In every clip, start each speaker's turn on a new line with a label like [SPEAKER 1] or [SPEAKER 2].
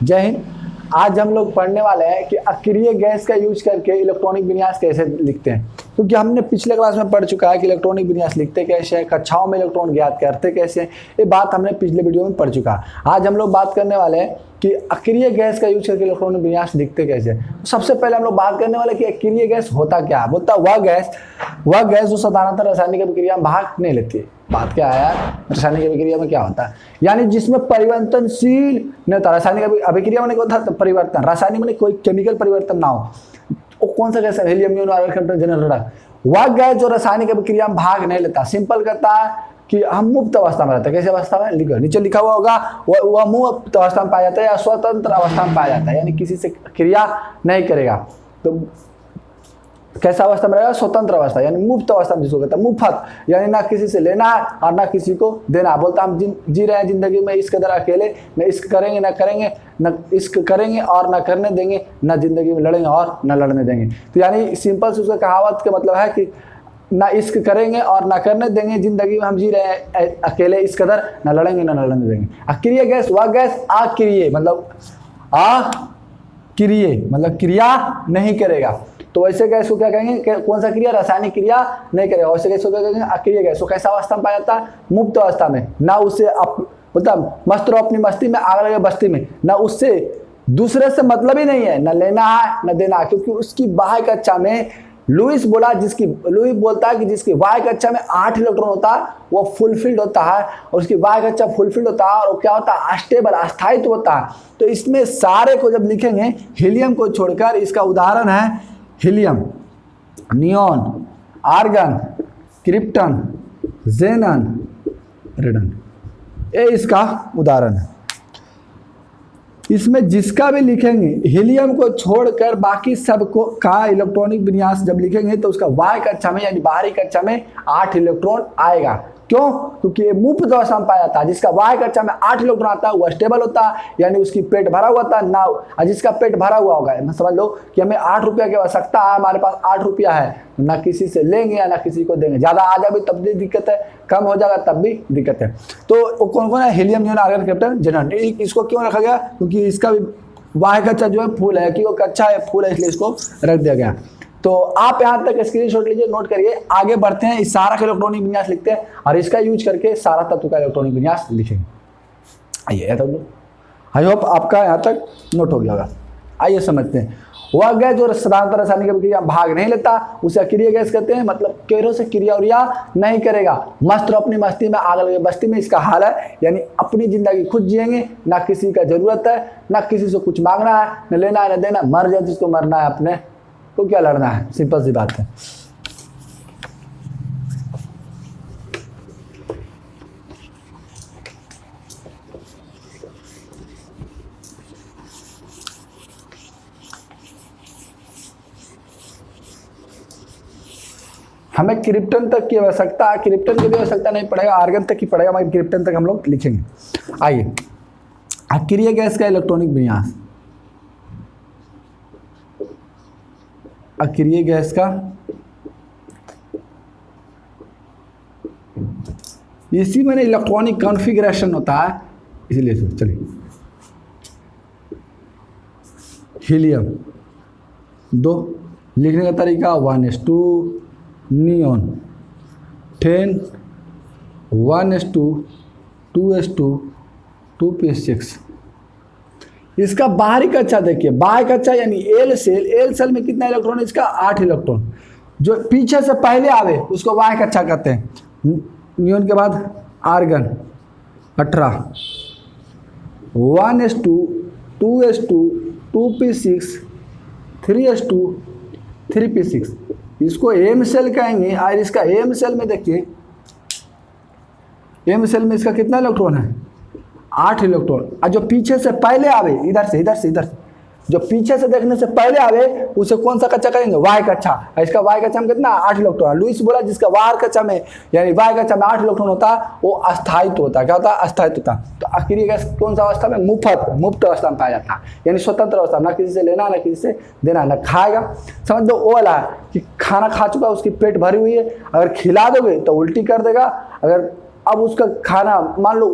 [SPEAKER 1] जय हिंद। आज हम लोग पढ़ने वाले हैं कि अक्रिय गैस का यूज करके इलेक्ट्रॉनिक विन्यास कैसे लिखते हैं, क्योंकि हमने पिछले क्लास में पढ़ चुका है कि इलेक्ट्रॉनिक विन्यास लिखते कैसे हैं, कक्षाओं में इलेक्ट्रॉन ज्ञात करते कैसे हैं, ये बात हमने पिछले वीडियो में पढ़ चुका है। आज हम लोग बात करने वाले हैं कि अक्रिय गैस का यूज करके इलेक्ट्रॉनिक विन्यास लिखते कैसे। सबसे पहले हम लोग बात करने वाले कि अक्रिय गैस होता क्या है। बोलता वह गैस जो साधारणतः रासायनिक अभिक्रिया में भाग नहीं लेती है। बात क्या है, रासायनिक अभिक्रिया में क्या होता है, यानी जिसमें परिवर्तनशील नहीं होता। रासायनिक अभिक्रिया में होता है परिवर्तन, रासायनिक में कोई केमिकल परिवर्तन ना हो। वो कौन सा गैस है? Helium, neon, argon, krypton, general. वह गैस जो रासायनिक अभिक्रिया में भाग नहीं लेता, सिंपल करता है कि हम मुक्त अवस्था में रहते हैं। कैसे अवस्था में? लिखो, नीचे लिखा हुआ होगा, वह मुक्त अवस्था में पाया जाता है या स्वतंत्र अवस्था में पाया जाता है, यानी किसी से क्रिया नहीं करेगा। तो कैसा अवस्था में रहेगा? स्वतंत्र अवस्था, यानी मुक्त अवस्था में जिसको कहता है। मुफ्त, यानी ना किसी से लेना है और ना किसी को देना। बोलता हम जी रहे हैं जिंदगी में इस कदर अकेले, न इश्क करेंगे न करेंगे, न इश्क करेंगे और न करने देंगे, न जिंदगी में लड़ेंगे और न लड़ने देंगे। तो यानी सिंपल से उसका कहावत का मतलब है कि ना इश्क करेंगे और ना करने देंगे, जिंदगी में हम जी रहे हैं अकेले, इस कदर न लड़ेंगे न लड़ने देंगे। अक्रिय गैस वह गैस अक्रिय मतलब अक्रिय मतलब क्रिया नहीं करेगा। तो वैसे गैस को क्या कहेंगे? कौन सा क्रिया? रासायनिक क्रिया नहीं करेगा। वैसे गैस को क्या कहेंगे? अक्रिय गैस। तो कैसा अवस्था में पाया जाता है? मुक्त अवस्था में। ना उससे मतलब मस्त रहो अपनी मस्ती में, आग लगे बस्ती में, ना उससे दूसरे से मतलब ही नहीं है, न लेना है न देना है, क्योंकि उसकी बाह्य कक्षा में लुईस बोलता है कि जिसकी बाह्य कक्षा में 8 इलेक्ट्रॉन होता है वो फुलफिल्ड होता है, और उसकी बाह्य कक्षा फुलफिल्ड होता है और वो क्या होता है? स्टेबल, अस्थायित्व होता है। तो इसमें सारे को जब लिखेंगे हीलियम को छोड़कर, इसका उदाहरण है helium, neon, argon, krypton, xenon, radon, ये इसका उदाहरण है। इसमें जिसका भी लिखेंगे हीलियम को छोड़कर बाकी सबको का इलेक्ट्रॉनिक विन्यास जब लिखेंगे तो उसका बाह्य कक्षा में यानी बाहरी कक्षा में 8 इलेक्ट्रॉन आएगा। क्यों? क्योंकि ये मुक्त अवस्था में पाया जाता है। जिसका बाह्य कक्षा में 8 इलेक्ट्रॉन आता है वह स्टेबल होता है, यानी उसकी पेट भरा हुआ था ना। और जिसका पेट भरा हुआ होगा, समझ लो कि हमें 8 रुपया की आवश्यकता है, हमारे पास 8 रुपया है, ना किसी से लेंगे या ना किसी को देंगे। ज़्यादा आ जाए तब भी दिक्कत है, कम हो जाएगा तब भी दिक्कत है। तो कौन कौन है? Helium, neon, argon, krypton, xenon. इसको क्यों रखा गया? क्योंकि इसका भी बाह्य कक्षा जो है फूल है, कि वो कक्षा है फूल है, इसलिए इसको रख दिया गया। तो आप यहाँ तक स्क्रीनशॉट लीजिए, नोट करिए। आगे बढ़ते हैं, इस सारा का इलेक्ट्रॉनिक विन्यास लिखते हैं और इसका यूज करके सारा तत्व का इलेक्ट्रॉनिक विन्यास लिखेंगे। आइए आई होप आपका यहाँ तक नोट हो गया होगा। आइए समझते हैं। वह गैस जो साधारणतः रासायनिक अभिक्रिया भाग नहीं लेता उसे अक्रिय गैस कहते हैं। मतलब केरों से क्रिया उरिया नहीं करेगा, मस्त अपनी मस्ती में, आग लगे बस्ती में, इसका हाल है। यानी अपनी जिंदगी खुद जिएंगे, ना किसी का जरूरत है, ना किसी से कुछ मांगना है, न लेना है न देना। मर जाए जिसको मरना है, अपने तो क्या लड़ना है, सिंपल सी बात है। हमें क्रिप्टन तक की आवश्यकता है, क्रिप्टन की भी आवश्यकता नहीं पड़ेगा, आर्गन तक ही पड़ेगा, मगर क्रिप्टन तक हम लोग लिखेंगे। आइए, अक्रिय गैस का इलेक्ट्रॉनिक विन्यास। अक्रिय गैस का इसी में इलेक्ट्रॉनिक कॉन्फ़िगरेशन होता है, इसीलिए चलिए। हीलियम 2 लिखने का तरीका 1:2, नियोन 10 1:2 2:2 2p6। इसका बाहरी कक्षा देखिए, बाह्य कक्षा यानी एल सेल में कितना इलेक्ट्रॉन है? इसका 8 इलेक्ट्रॉन। जो पीछे से पहले आवे उसको बाह्य कक्षा कहते हैं। नियोन के बाद आर्गन 18 1:2 2:2 2p6 3:2 3p6। इसको एम सेल कहेंगे। और इसका एम सेल में देखिए, एम सेल में इसका कितना इलेक्ट्रॉन है? 8 इलेक्ट्रॉन। और जो पीछे से पहले आवे, इधर से जो पीछे से देखने से पहले आवे उसे कौन सा कक्षा करेंगे? वाय कक्षा। इसका वाय कक्षा में कितना? 8 इलेक्ट्रॉन। लुईस बोला जिसका वाय कक्षा में यानी वाय कक्षा में 8 इलेक्ट्रॉन होता है वो अस्थायित्व होता है। क्या होता है? अस्थायित्व होता है। तो अक्रिय गैस कौन सा अवस्था में? मुक्त अवस्था में पाया जाता है, यानी स्वतंत्र अवस्था, ना किसी से लेना ना किसी से देना, ना खाएगा। समझ दो वो वाला कि खाना खा चुका, उसकी पेट भरी हुई है, अगर खिला दोगे तो उल्टी कर देगा। अगर अब उसका खाना मान लो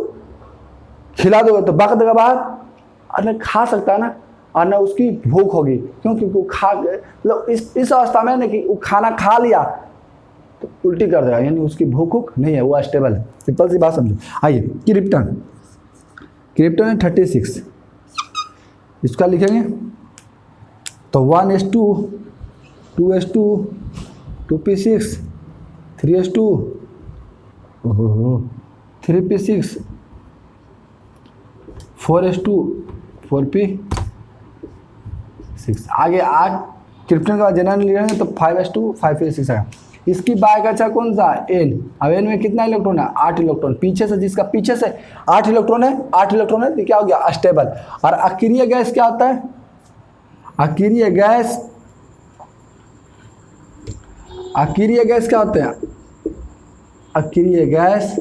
[SPEAKER 1] खिला दोगे तो बक देगा बाहर, और न खा सकता है ना, और न उसकी भूख होगी। क्यों? क्योंकि वो खा मतलब इस अवस्था में ना कि वो खाना खा लिया तो उल्टी कर देगा, यानी उसकी भूख नहीं है, वो स्टेबल है। सिंपल सी बात समझो। आइए क्रिप्टन है 36, इसका लिखेंगे तो 1s2 2s2 2p6 3s2 3p6 4s2 4p6। आगे क्रिप्टन का जनरल लिखेंगे तो 5s2 5p6 आएगा। इसकी बाय का अच्छा कौन सा? एन। अब एन में कितना इलेक्ट्रॉन है? 8 इलेक्ट्रॉन। पीछे से जिसका पीछे से 8 इलेक्ट्रॉन है, 8 इलेक्ट्रॉन है तो क्या हो गया? अस्टेबल। और अक्रिय गैस क्या होता है? अक्रिय गैस क्या होते हैं? अक्रिय गैस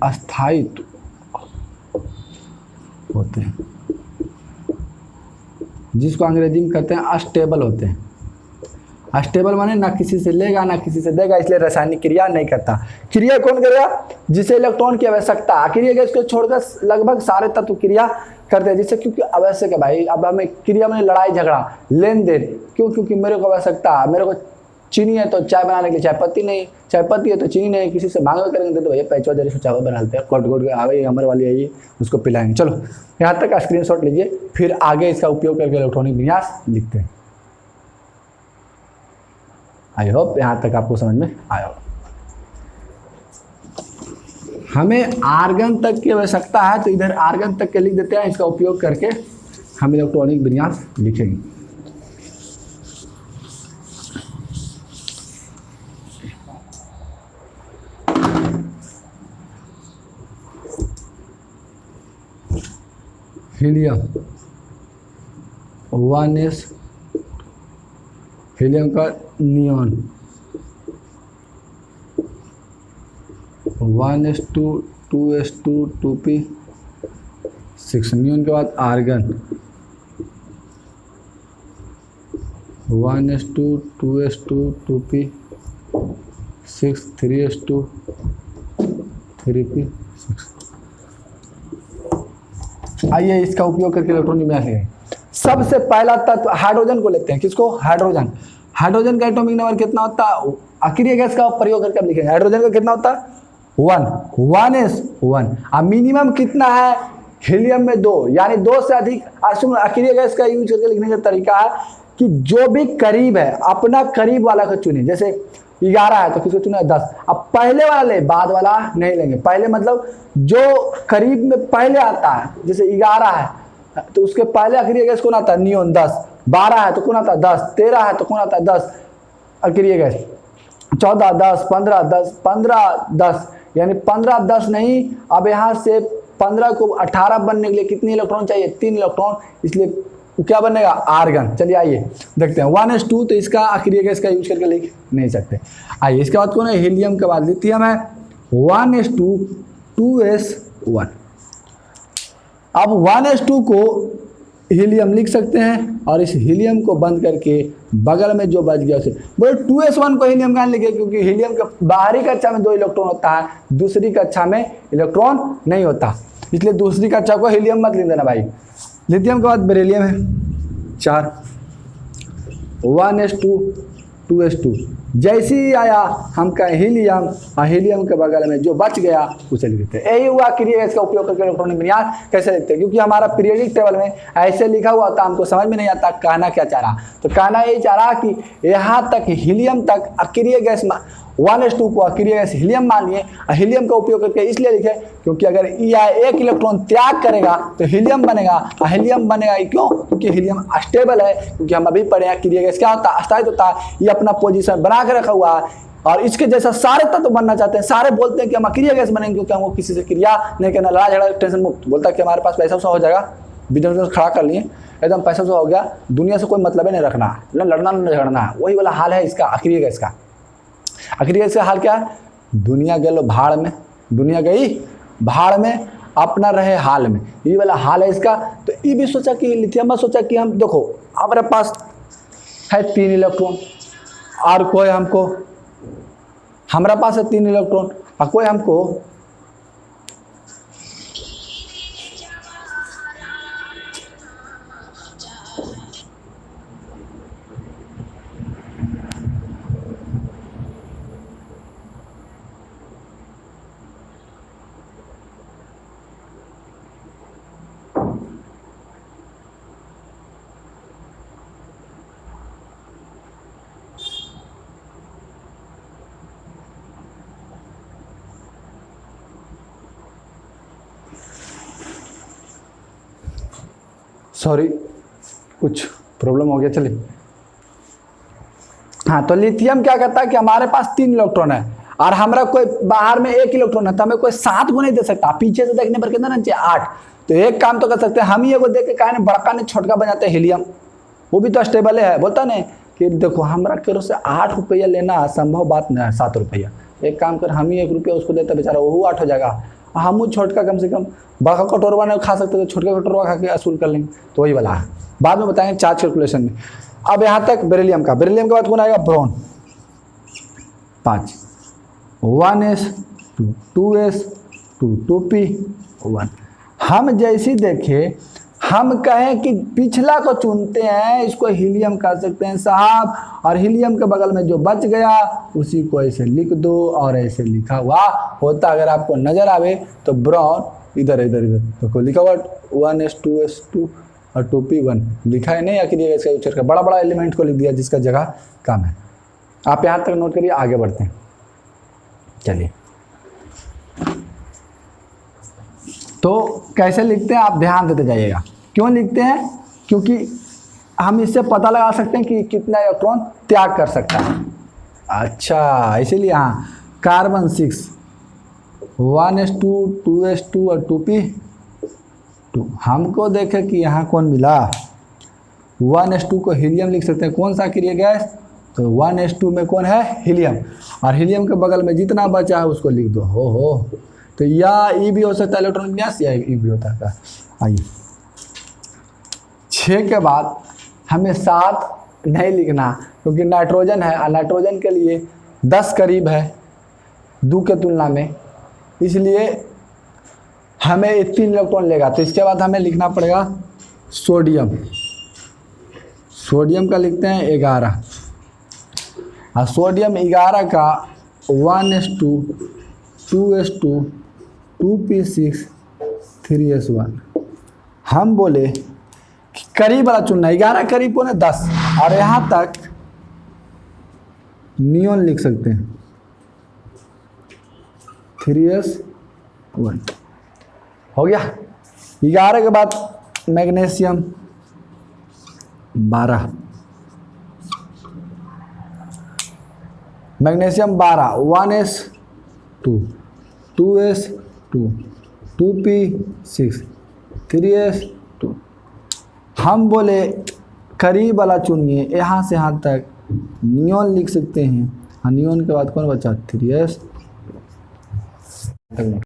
[SPEAKER 1] अस्थायित्व होते हैं, जिसको अंग्रेजी में कहते हैं अस्टेबल होते हैं। अस्टेबल माने ना किसी से लेगा ना किसी से देगा, इसलिए रासायनिक क्रिया नहीं करता। क्रिया कौन करेगा? जिसे इलेक्ट्रॉन की आवश्यकता। अक्रिय गैस को छोड़कर लगभग सारे तत्व क्रिया करते हैं, जिससे क्योंकि आवश्यक है भाई। अब हमें क्रिया में लड़ाई झगड़ा लेन देन, क्यों? क्योंकि मेरे को आवश्यकता है, मेरे को चीनी है तो चाय बनाने के लिए चाय पत्ती नहीं, चाय पत्ती है तो चीनी नहीं, किसी से मांगवे करेंगे तो भैया पैचवा जरिए से चावल बना लेते हैं, कोट के भाई हमारे वाली है ये, उसको पिलाएंगे। चलो यहाँ तक का स्क्रीनशॉट लीजिए, फिर आगे इसका उपयोग करके इलेक्ट्रॉनिक विन्यास लिखते हैं। आई होप यहाँ तक आपको समझ में आया हो। हमें आर्गन तक की आवश्यकता है तो इधर आर्गन तक के लिख देते हैं। इसका उपयोग करके हम इलेक्ट्रॉनिक विन्यास लिखेंगे। हीलियम 1s, हीलियम का neon 1s2 2s2 2p6, neon के बाद argon 1s2 2s2 2p6 3s2 3p6। आइए इसका उपयोग करके इलेक्ट्रॉनिक विन्यास लिखेंगे। सबसे पहला तत्व हाइड्रोजन को लेते हैं। किसको? हाइड्रोजन। हाइड्रोजन का एटॉमिक नंबर कितना होता है? अक्रिय गैस का प्रयोग करके हम लिखेंगे। हाइड्रोजन का कितना होता है? 1 अब मिनिमम कितना है? हीलियम में 2, यानी 2 से अधिक। अक्रिय गैस का यूज करके लिखने का तरीका है कि जो भी करीब है अपना करीब वाला को चुने। जैसे 11 है तो किसको चुना? 10। अब पहले वाला ले, बाद वाला नहीं लेंगे। पहले मतलब जो करीब में पहले आता है, जैसे 11 है तो उसके पहले अक्रिय गैस कौन आता है? नियॉन 10। 12 है तो कौन आता है? 10। 13 है तो कौन आता है? 10 अक्रिय गैस। 14 10 15 10 15 10, यानी 15 10 नहीं। अब यहाँ से 15 को 18 बनने के लिए कितने इलेक्ट्रॉन चाहिए? 3 इलेक्ट्रॉन, इसलिए क्या बनेगा? आर्गन। चलिए आइए देखते हैं। 1s2 तो इसका अक्रिय गैस का यूज करके लिख नहीं सकते। आइए इसके बाद कौन है? हीलियम के बाद लिथियम है 1s2 2s1। अब 1s2 को हीलियम लिख सकते हैं और इस हीलियम को बंद करके बगल में जो बच गया उसे बोले 2s1 को हीलियम कहाँ लिखे? क्योंकि हीलियम के बाहरी कक्षा में 2 इलेक्ट्रॉन होता है, दूसरी कक्षा में इलेक्ट्रॉन नहीं होता, इसलिए दूसरी कक्षा को हीलियम मत लिख देना भाई। लिथियम के बाद बेरिलियम है 4 1s2 2s2। जैसे ही आया हम कहें हीलियम, और हीलियम के बगल में जो बच गया उसे लिख देते हैं। यही हुआ अक्रिय गैस का उपयोग करके इलेक्ट्रॉनिक विन्यास कैसे लिखते हैं। क्योंकि हमारा पीरियोडिक टेबल में ऐसे लिखा हुआ था, हमको समझ में नहीं आता कहना क्या चाह रहा। तो कहना यही चाह रहा कि यहाँ तक हीलियम तक अक्रिय गैस 1s2 को अक्रिय गैस हीलियम मानिए। हीलियम का उपयोग करके इसलिए लिखे क्योंकि अगर एक इलेक्ट्रॉन त्याग करेगा तो हीलियम बनेगा। हीलियम बनेगा क्यों? क्योंकि हीलियम स्टेबल है। क्योंकि हम अभी पढ़े हैं अक्रिय गैस क्या होता है? अस्थायित्व होता है। ये अपना पोजीशन बना के रखा हुआ है और इसके जैसा सारे तत्व बनना चाहते हैं। सारे बोलते हैं कि हम अक्रिय गैस बनेंगे क्योंकि हमको किसी से क्रिया नहीं करना, लड़ा झगड़ा टेंशन मुक्त। बोलता है कि हमारे पास पैसा हो जाएगा, बिजनेस खड़ा कर लिए, एकदम पैसा हो गया, दुनिया से कोई मतलब नहीं रखना, लड़ना न झगड़ना है। वही वाला हाल है इसका अक्रिय गैस का। अक्रिय गैस का हाल क्या है? दुनिया गलो भाड़ में, दुनिया गई भाड़ में, अपना रहे हाल में, ये वाला हाल है इसका। तो ये भी सोचा कि लिथियम सोचा कि हम देखो हमारे पास है 3 इलेक्ट्रॉन और कोई हमको, हमारे पास है 3 इलेक्ट्रॉन और कोई हमको सॉरी कुछ प्रॉब्लम हो गया, चलिए। हाँ, तो लिथियम क्या करता है कि हमारे पास 3 इलेक्ट्रॉन है और हमारा कोई बाहर में 1 इलेक्ट्रॉन है, तो हमें कोई 7 को नहीं दे सकता। पीछे से देखने पर कितना ना चाहिए 8। तो एक काम तो कर सकते हैं, हम ही एगो देख के कहा बड़का ने छोटका बनाते हैं हीलियम, वो भी तो स्टेबल है। बोलता नहीं कि देखो हमारा करो से 8 रुपया लेना संभव बात नहीं है, 7 रुपया। एक काम कर, हम ही 1 रुपया उसको देते बेचारा, वो 8 हो जाएगा। हम छोटका कम से कम बड़का कटोरवा नहीं खा सकते, तो छोटका कटोरवा खा के असूल कर लेंगे। तो वही वाला है, बाद में बताएंगे चार्ज कैलकुलेशन में। अब यहाँ तक बेरिलियम का। बेरिलियम के बाद कौन आएगा? Brown 5, 1s2 2s2 2p1। हम जैसी देखें, हम कहें कि पिछला को चुनते हैं, इसको हीलियम कह सकते हैं साहब, और हीलियम के बगल में जो बच गया उसी को ऐसे लिख दो और ऐसे लिखा हुआ होता। अगर आपको नजर आवे तो ब्रॉन इधर इधर इधर देखो लिखा हुआ 1s2s2 और 2p1 लिखा है नहीं, आखिर इसका यूज करके बड़ा बड़ा एलिमेंट को लिख दिया जिसका जगह कम है। आप यहाँ तक नोट करिए, आगे बढ़ते हैं। चलिए, तो कैसे लिखते हैं आप ध्यान देते जाइएगा। क्यों लिखते हैं? क्योंकि हम इससे पता लगा सकते हैं कि कितना इलेक्ट्रॉन त्याग कर सकता है। अच्छा, इसीलिए हाँ, कार्बन 6 1s2 2s2 और 2p2। हमको देखे कि यहाँ कौन मिला, 1s2 को हीलियम लिख सकते हैं। कौन सा क्रिया गैस? तो 1s2 में कौन है? हीलियम। और हीलियम के बगल में जितना बचा है उसको लिख दो। हो तो या ई भी हो सकता है इलेक्ट्रॉन विन्यास, या ई भी होता है। आइए, 6 के बाद हमें 7 नहीं लिखना, क्योंकि नाइट्रोजन है और नाइट्रोजन के लिए 10 करीब है 2 के तुलना में, इसलिए हमें 3 इलेक्ट्रॉन लेगा। तो इसके बाद हमें लिखना पड़ेगा सोडियम। सोडियम का लिखते हैं 11, और सोडियम 11 का 1s2 2s2 2p6 3s1। हम बोले कि करीब वाला चुनना, 11 करीब कौन है? 10। और यहाँ तक नियोन लिख सकते हैं 3s1 हो गया। 11 के बाद magnesium 12, magnesium 12 1s2 2s2 2p6 3s2। हम बोले करीब वाला चुनिए, यहाँ से यहाँ तक नियोन लिख सकते हैं। नियोन के बाद कौन बचा? 3s।